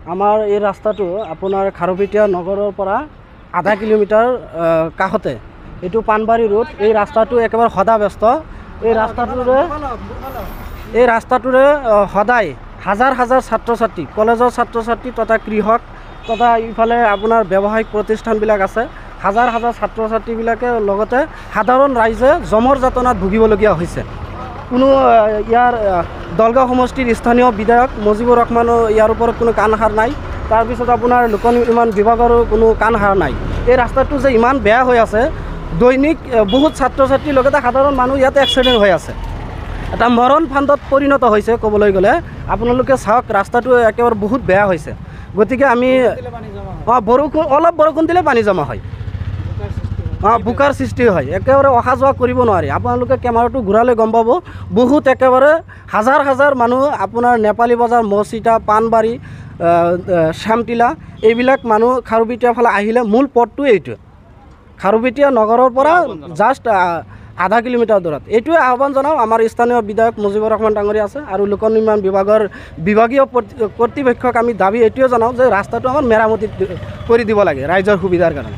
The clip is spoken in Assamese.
আমাৰ এই ৰাস্তাটো আপোনাৰ খাৰুপেটীয়া নগৰৰ পৰা আধা কিলোমিটাৰ কাষতে এইটো পাণবাৰী ৰোড। এই ৰাস্তাটো একেবাৰে সদাব্যস্ত। এই ৰাস্তাটোৰে সদায় হাজাৰ হাজাৰ ছাত্ৰ ছাত্ৰী, কলেজৰ ছাত্ৰ ছাত্ৰী তথা কৃষক তথা ইফালে আপোনাৰ ব্যৱসায়িক প্ৰতিষ্ঠানবিলাক আছে, হাজাৰ হাজাৰ ছাত্ৰ ছাত্ৰীবিলাকে লগতে সাধাৰণ ৰাইজে জমৰ যাতনাত ভুগিবলগীয়া হৈছে। কোনো ইয়াৰ দলগাঁও সমষ্টিৰ স্থানীয় বিধায়ক মুজিবুৰ ৰহমানো ইয়াৰ ওপৰত কোনো কাণ সাৰ নাই। তাৰপিছত আপোনাৰ লোক নিৰ্মাণ বিভাগৰো কোনো কাণ সাৰ নাই। এই ৰাস্তাটো যে ইমান বেয়া হৈ আছে, দৈনিক বহুত ছাত্ৰ ছাত্ৰীৰ লগতে সাধাৰণ মানুহ ইয়াতে এক্সিডেণ্ট হৈ আছে। এটা মৰণ ফান্দত পৰিণত হৈছে ক'বলৈ গ'লে। আপোনালোকে চাওক, ৰাস্তাটো একেবাৰে বহুত বেয়া হৈছে। গতিকে আমি অলপ বৰষুণ দিলে পানী জমা হয়, বোকাৰ সৃষ্টি হয়, একেবাৰে অহা যোৱা কৰিব নোৱাৰি। আপোনালোকে কেমেৰাটো ঘূৰালে গম পাব, বহুত একেবাৰে হাজাৰ হাজাৰ মানুহ আপোনাৰ নেপালী বজাৰ, মচিতা, পাণবাৰী, শ্যামটিলা এইবিলাক মানুহ খাৰুপেটীয়া ফালে আহিলে মূল পথটো এইটো, খাৰুপেটীয়া নগৰৰ পৰা জাষ্ট আধা কিলোমিটাৰ দূৰত। এইটোৱে আহ্বান জনাওঁ। আমাৰ স্থানীয় বিধায়ক মুজিবুৰ ৰহমান ডাঙৰীয়া আছে আৰু লোক নিৰ্মাণ বিভাগৰ বিভাগীয় কৰ্তৃপক্ষক আমি দাবী এইটোৱে জনাওঁ যে ৰাস্তাটো আমাৰ মেৰামতি কৰি দিব লাগে ৰাইজৰ সুবিধাৰ কাৰণে।